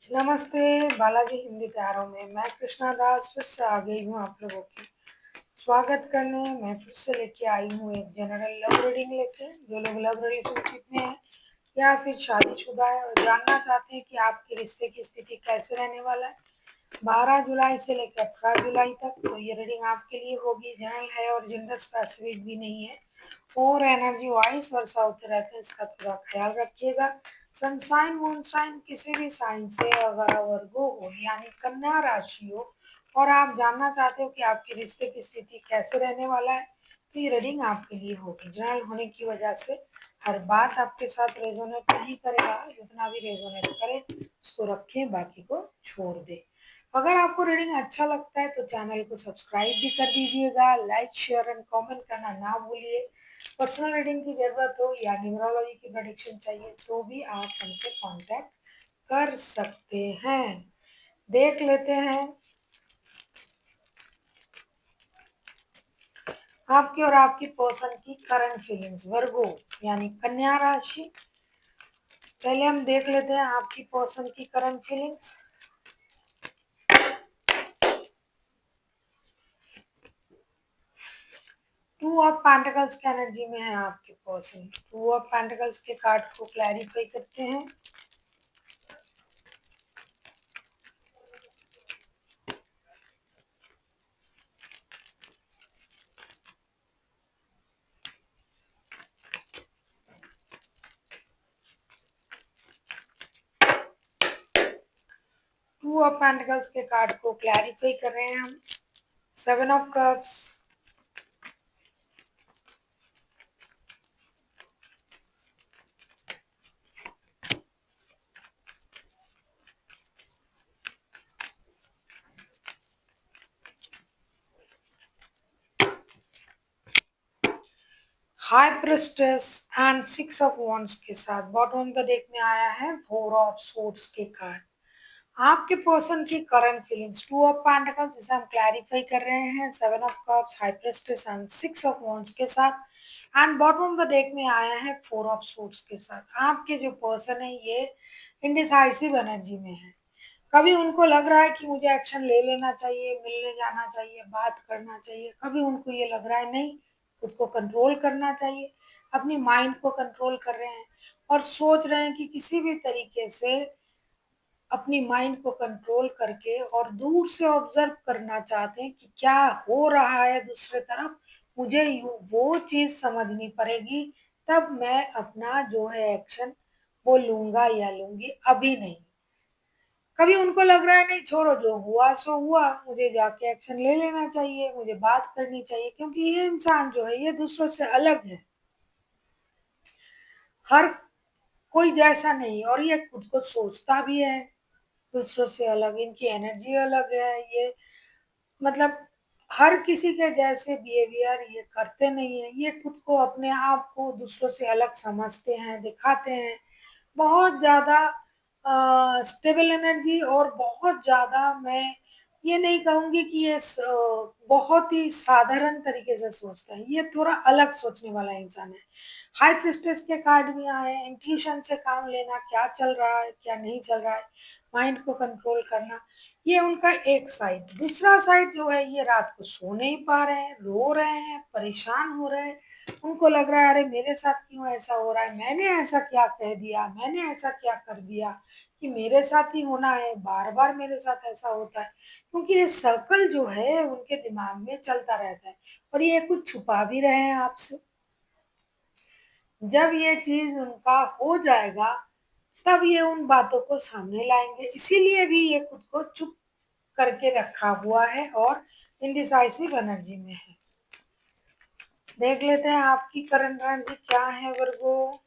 नमस्ते, बालाजी हिंदी प्यारों में मैं कृष्णा दास फिर से आ गई हूँ आप लोगों की स्वागत करने। मैं फिर से लेके आई हूँ एक जनरल लव रीडिंग लेके। जो लोग लव रिलेशनशिप में हैं या फिर शादीशुदा है और जानना चाहते हैं कि आपके रिश्ते की स्थिति कैसे रहने वाला है 12 जुलाई से लेकर 18 जुलाई तक, तो ये रीडिंग आपके लिए होगी। जनरल है और जेंडर स्पेसिफिक भी नहीं है और एनर्जी वाइज वर्षा होते रहते हैं, इसका थोड़ा ख्याल रखिएगा। सनशाइन मूनशाइन किसी भी साइन से अगर वर्गो हो यानी कन्या राशि हो और आप जानना चाहते हो कि आपके रिश्ते की स्थिति कैसे रहने वाला है, तो ये रीडिंग आपके लिए होगी। जनरल होने की वजह से हर बात आपके साथ रेजोनेट नहीं करेगा, जितना भी रेजोनेट करे उसको रखें, बाकी को छोड़ दें। अगर आपको रीडिंग अच्छा लगता है तो चैनल को सब्सक्राइब भी कर दीजिएगा, लाइक शेयर एंड कमेंट करना ना भूलिए। पर्सनल रीडिंग की जरूरत हो या न्यूमरोलॉजी की प्रेडिक्शन चाहिए तो भी आप हमसे कांटेक्ट कर सकते हैं। देख लेते हैं आपकी और आपकी पर्सन की करंट फीलिंग्स। वर्गो यानी कन्या राशि, पहले हम देख लेते हैं आपकी पर्सन की current feelings. Two of pentacles की एनर्जी में है आपके पर्सन। टू ऑफ पेंटिकल्स के कार्ड को क्लैरिफाई करते हैं। टू ऑफ पेंटिकल्स के कार्ड को क्लैरिफाई कर रहे हैं हम। Seven of cups, high प्रेस्टेस and six of wands के साथ बॉटम ऑफ द डेक में आया है फोर ऑफ सोर्ड्स के कार्ड। आपके पर्सन की current feelings. Two of pentacles जिसे हम क्लैरिफाई कर रहे हैं, seven of cups, high प्रेस्टेस and six of wands के साथ, and bottom of the deck में आया है फोर ऑफ सोर्ड्स के साथ। आपके जो पर्सन है ये इंडिसाइसिव एनर्जी में है। कभी उनको लग रहा है कि मुझे एक्शन ले लेना चाहिए, मिलने जाना चाहिए, बात करना चाहिए। कभी उनको ये लग रहा है नहीं, खुद को कंट्रोल करना चाहिए, अपनी माइंड को कंट्रोल कर रहे हैं और सोच रहे हैं कि किसी भी तरीके से अपनी माइंड को कंट्रोल करके और दूर से ऑब्जर्व करना चाहते हैं कि क्या हो रहा है दूसरे तरफ। मुझे वो चीज समझनी पड़ेगी, तब मैं अपना जो है एक्शन वो लूंगा या लूंगी, अभी नहीं। कभी उनको लग रहा है नहीं छोड़ो, जो हुआ सो हुआ, मुझे जाके एक्शन ले लेना चाहिए, मुझे बात करनी चाहिए, क्योंकि ये इंसान जो है ये दूसरों से अलग है। हर कोई जैसा नहीं और ये खुद को सोचता भी है दूसरों से अलग, इनकी एनर्जी अलग है। ये मतलब हर किसी के जैसे बिहेवियर ये करते नहीं है। ये खुद को अपने आप को दूसरों से अलग समझते हैं, दिखाते हैं। बहुत ज़्यादा स्टेबल एनर्जी और बहुत ज़्यादा, मैं ये नहीं कहूँगी कि ये बहुत ही साधारण तरीके से सोचता है। ये थोड़ा अलग सोचने वाला इंसान है। हाई प्रिस्टेस के कार्ड भी आए हैं। इंट्यूशन से काम लेना, क्या चल रहा है क्या नहीं चल रहा है, माइंड को कंट्रोल करना, ये उनका एक साइड। दूसरा साइड जो है ये रात को सो नहीं पा रहे हैं, रो रहे हैं, परेशान हो रहे हैं। उनको लग रहा है अरे मेरे साथ क्यों ऐसा हो रहा है, मैंने ऐसा क्या कह दिया, मैंने ऐसा क्या कर दिया कि मेरे साथ ही होना है, बार बार मेरे साथ ऐसा होता है। क्योंकि ये सर्कल जो है उनके दिमाग में चलता रहता है और ये कुछ छुपा भी रहे हैं आपसे। जब ये चीज उनका हो जाएगा तब ये उन बातों को सामने लाएंगे, इसीलिए भी ये खुद को चुप करके रखा हुआ है और इंडिसाइसिव एनर्जी में है। देख लेते हैं आपकी करंट एनर्जी क्या है वर्गो।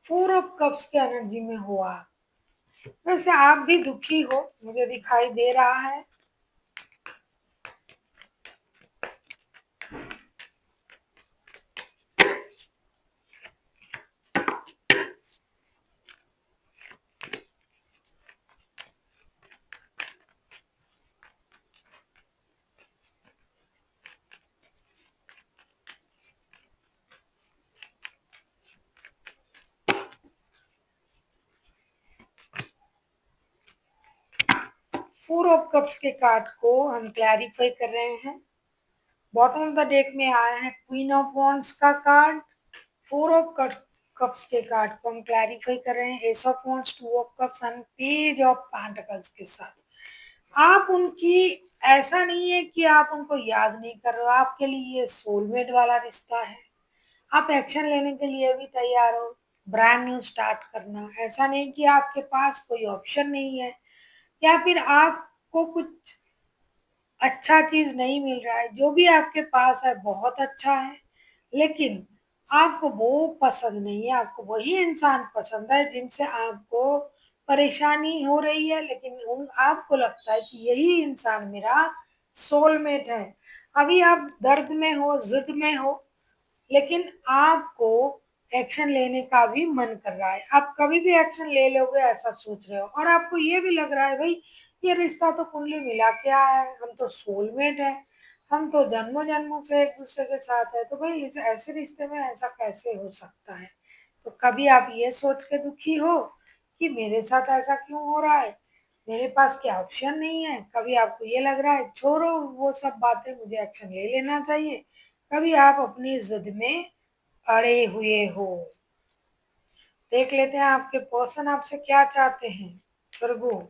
फोर ऑफ कप्स के एनर्जी में हो आप। वैसे आप भी दुखी हो, मुझे दिखाई दे रहा है। फोर ऑफ कप्स के कार्ड को हम क्लैरिफाई कर रहे हैं। बॉटम ऑफ द डेक में आया है क्वीन ऑफ वॉन्ड्स का कार्ड। फोर ऑफ कप्स के कार्ड को हम क्लैरिफाई कर रहे हैं S of wands, two of cups and page of pentacles के साथ। आप उनकी, ऐसा नहीं है कि आप उनको याद नहीं कर रहे हो, आपके लिए ये सोलमेट वाला रिश्ता है। आप एक्शन लेने के लिए भी तैयार हो, ब्रांड न्यू स्टार्ट करना। ऐसा नहीं कि आपके पास कोई ऑप्शन नहीं है या फिर आपको कुछ अच्छा चीज नहीं मिल रहा है। जो भी आपके पास है बहुत अच्छा है, लेकिन आपको वो पसंद नहीं है। आपको वही इंसान पसंद है जिनसे आपको परेशानी हो रही है, लेकिन उन आपको लगता है कि यही इंसान मेरा सोलमेट है। अभी आप दर्द में हो, जिद में हो, लेकिन आपको एक्शन लेने का भी मन कर रहा है। आप कभी भी एक्शन ले लोगे ऐसा सोच रहे हो, और आपको ये भी लग रहा है भाई ये रिश्ता तो कुंडली मिला के आया है, हम तो सोलमेट है, हम तो जन्मों जन्मों से एक दूसरे के साथ है, तो भाई इस ऐसे रिश्ते में ऐसा कैसे हो सकता है। तो कभी आप ये सोच के दुखी हो कि मेरे साथ ऐसा क्यों हो रहा है, मेरे पास क्या ऑप्शन नहीं है। कभी आपको ये लग रहा है छोड़ो वो सब बातें, मुझे एक्शन ले लेना चाहिए। कभी आप अपनी जिद में अड़े हुए हो। देख लेते हैं आपके पर्सन आपसे क्या चाहते हैं। प्रभु,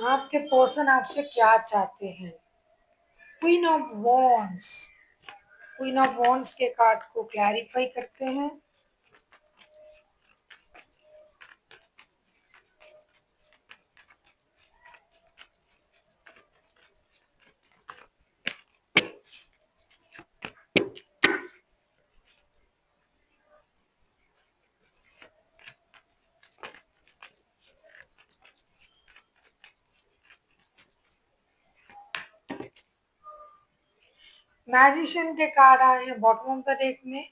आपके पर्सन आपसे क्या चाहते हैं। Queen of wands, queen of wands के कार्ड को क्लैरिफाई करते हैं। मैजिशियन के कार्ड आए हैं बॉटम ऑफ द डेक में।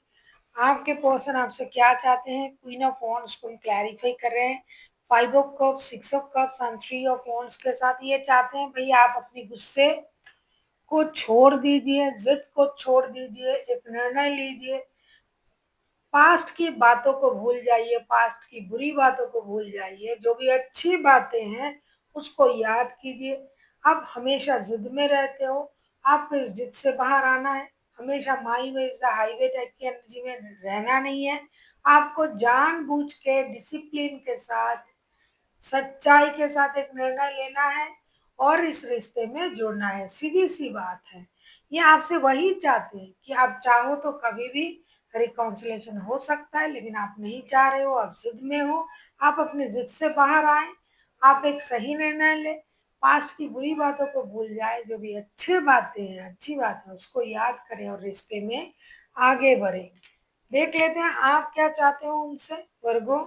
आपके पर्सन आपसे क्या चाहते हैं। क्वीन ऑफ वॉन्ड्स को क्लैरिफाई कर रहे हैं। Five of cups, six of cups and three of wands के साथ ये चाहते हैं भाई आप अपने गुस्से को छोड़ दीजिए, जिद को छोड़ दीजिए, एक निर्णय लीजिए। पास्ट की बातों को भूल जाइए, पास्ट की बुरी बातों को भूल जाइए, जो भी अच्छी बातें हैं उसको याद कीजिए। आप हमेशा जिद में रहते हो, आपको इस जिद से बाहर आना है। हमेशा my way is the highway type की एनर्जी में रहना नहीं है। आपको जानबूझ के डिसिप्लिन के साथ, सच्चाई के साथ एक निर्णय लेना है और इस रिश्ते में जुड़ना है। सीधी सी बात है। ये आपसे वही चाहते हैं कि आप चाहो तो कभी भी रिकॉन्सिलेशन हो सकता है, लेकिन आप नहीं चाह रहे हो, आप जिद में हो। आप अपनी जिद से बाहर आए, आप एक सही निर्णय ले, पास्ट की बुरी बातों को भूल जाए, जो भी अच्छी बातें हैं, अच्छी बात है उसको याद करें और रिश्ते में आगे बढ़े। देख लेते हैं आप क्या चाहते हो उनसे, वर्गो।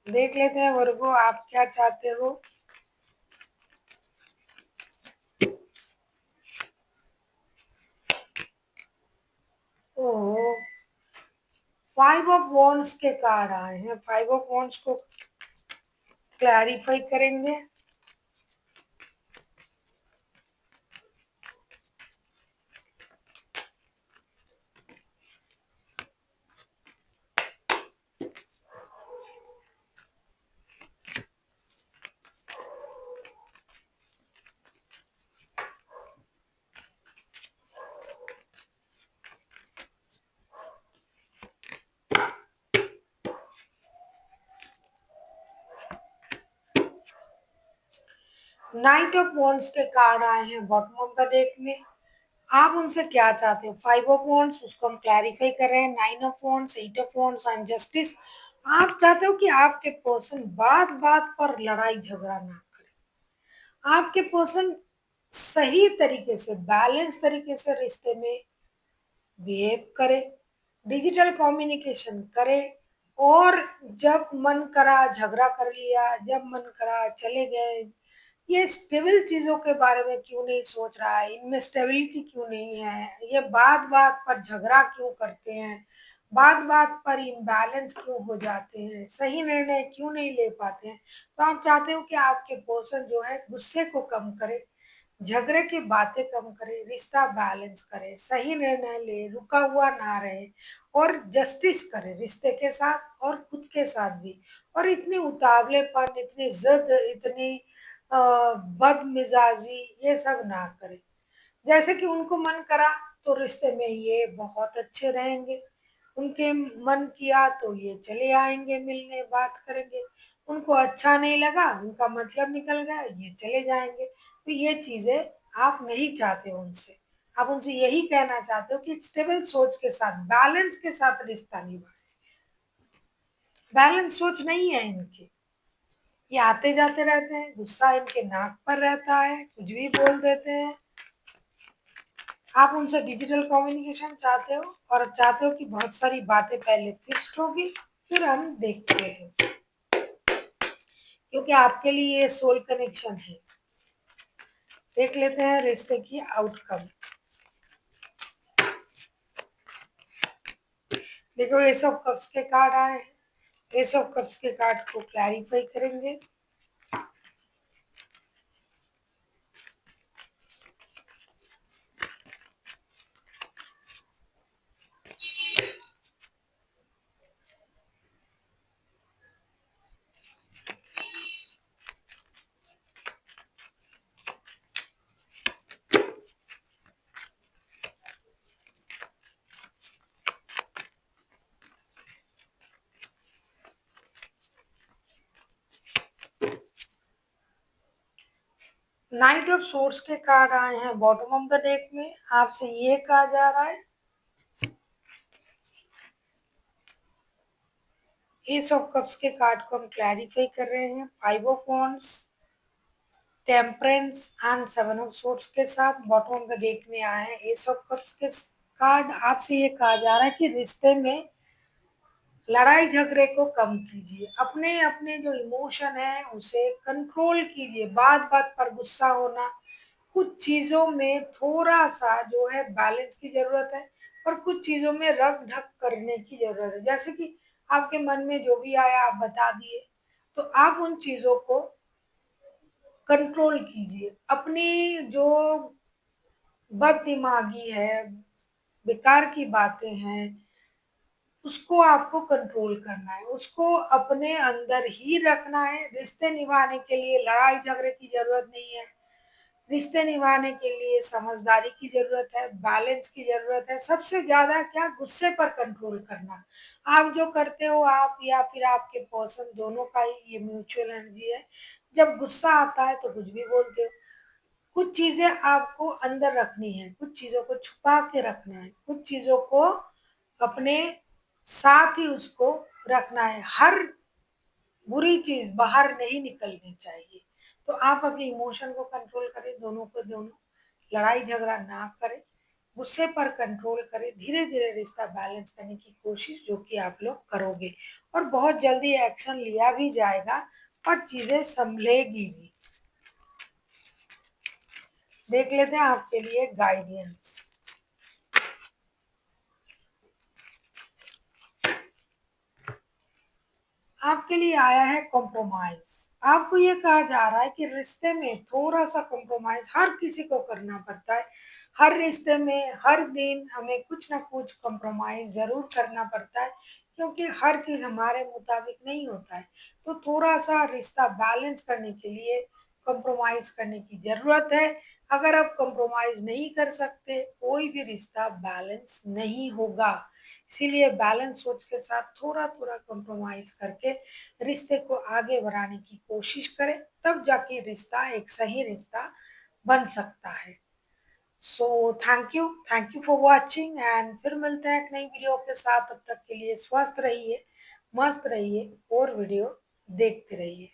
देख लेते हैं वर्गो आप क्या चाहते हो। ओह, फाइव ऑफ वॉन्ड्स के कार्ड आए हैं। फाइव ऑफ वॉन्ड्स को क्लैरिफाई करेंगे। 9 ऑफ वॉन्ड्स के कार्ड आए हैं बॉटम ऑफ द डेक में। आप उनसे क्या चाहते हो। फाइव ऑफ वॉन्ड्स, उसको हम क्लैरिफाई कर रहे हैं। 9 of wands, 8 of wands and justice. आप चाहते हो कि आपके पर्सन बात बात पर लड़ाई झगड़ा ना करे। आपके पर्सन सही तरीके से, बैलेंस तरीके से रिश्ते में बिहेव करे, डिजिटल कम्युनिकेशन करे और जब मन करा झगड़ा कर लिया, जब मन करा चले गए। ये स्टेबल चीजों के बारे में क्यों नहीं सोच रहा है, इनमें स्टेबिलिटी क्यों नहीं है, ये बात बात पर झगड़ा क्यों करते हैं, बात बात पर इम्बैलेंस क्यों हो जाते हैं, सही निर्णय क्यों नहीं ले पाते हैं। तो आप चाहते हो कि आपके पर्सन जो है गुस्से को कम करे, झगड़े की बातें कम करे, रिश्ता बैलेंस करे, सही निर्णय ले, रुका हुआ ना रहे और जस्टिस करे रिश्ते के साथ और खुद के साथ भी। और इतनी उतावलेपन, इतनी जिद, इतनी बदमिजाजी ये सब ना करे। जैसे कि उनको मन करा तो रिश्ते में ये बहुत अच्छे रहेंगे, उनके मन किया तो ये चले आएंगे मिलने, बात करेंगे। उनको अच्छा नहीं लगा, उनका मतलब निकल गया, ये चले जाएंगे। तो ये चीजें आप नहीं चाहते हो उनसे। आप उनसे यही कहना चाहते हो कि स्टेबल सोच के साथ, बैलेंस के साथ रिश्ता निभाए। बैलेंस सोच नहीं है इनकी, ये आते जाते रहते हैं, गुस्सा इनके नाक पर रहता है, कुछ भी बोल देते हैं। आप उनसे डिजिटल कम्युनिकेशन चाहते हो और चाहते हो कि बहुत सारी बातें पहले फिक्स्ड होगी, फिर हम देखते हैं, क्योंकि आपके लिए ये सोल कनेक्शन है। देख लेते हैं रिश्ते की आउटकम। देखो एस ऑफ कप्स के कार्ड आए हैं। एस ऑफ कप्स के कार्ड को क्लैरिफाई करेंगे। नाइट ऑफ सोर्स के कार्ड आए हैं बॉटम ऑफ द डेक में। आपसे ये कहा जा रहा है, एस ऑफ कप्स के कार्ड को हम क्लैरिफाई कर रहे हैं। Five of wands, temperance and seven of source के साथ बॉटम ऑफ द डेक में आए हैं एस ऑफ कप्स के कार्ड। आपसे ये कहा जा रहा है कि रिश्ते में लड़ाई झगड़े को कम कीजिए, अपने अपने जो इमोशन है उसे कंट्रोल कीजिए। बात बात पर गुस्सा होना, कुछ चीजों में थोड़ा सा जो है बैलेंस की जरूरत है और कुछ चीजों में रख ढक करने की जरूरत है। जैसे कि आपके मन में जो भी आया आप बता दिए, तो आप उन चीजों को कंट्रोल कीजिए। अपनी जो बददिमागी है, बेकार की बातें हैं, उसको आपको कंट्रोल करना है, उसको अपने अंदर ही रखना है। रिश्ते निभाने के लिए लड़ाई झगड़े की जरूरत नहीं है, रिश्ते निभाने के लिए समझदारी की जरूरत है, बैलेंस की जरूरत है। सबसे ज्यादा क्या, गुस्से पर कंट्रोल करना। आप जो करते हो, आप या फिर आपके पर्सन दोनों का ही ये म्यूचुअल एनर्जी है। जब गुस्सा आता है तो कुछ भी बोलते हो। कुछ चीजें आपको अंदर रखनी है, कुछ चीजों को छुपा के रखना है, कुछ चीजों को अपने साथ ही उसको रखना है। हर बुरी चीज बाहर नहीं निकलनी चाहिए। तो आप अपने इमोशन को कंट्रोल करें, दोनों को दोनों लड़ाई झगड़ा ना करें, गुस्से पर कंट्रोल करें, धीरे धीरे रिश्ता बैलेंस करने की कोशिश जो कि आप लोग करोगे और बहुत जल्दी एक्शन लिया भी जाएगा और चीजें संभलेगी भी। देख लेते हैं आपके लिए गाइडेंस। आपके लिए आया है कॉम्प्रोमाइज। आपको ये कहा जा रहा है कि रिश्ते में थोड़ा सा कॉम्प्रोमाइज हर किसी को करना पड़ता है। हर रिश्ते में हर दिन हमें कुछ ना कुछ कॉम्प्रोमाइज जरूर करना पड़ता है, क्योंकि हर चीज हमारे मुताबिक नहीं होता है। तो थोड़ा सा रिश्ता बैलेंस करने के लिए कॉम्प्रोमाइज करने की जरूरत है। अगर आप कॉम्प्रोमाइज नहीं कर सकते, कोई भी रिश्ता बैलेंस नहीं होगा। इसीलिए बैलेंस सोच के साथ थोड़ा थोड़ा कॉम्प्रोमाइज करके रिश्ते को आगे बढ़ाने की कोशिश करें, तब जाके रिश्ता एक सही रिश्ता बन सकता है। So thank you for watching and फिर मिलते हैं एक नई वीडियो के साथ। तब तक के लिए स्वस्थ रहिए, मस्त रहिए और वीडियो देखते रहिए।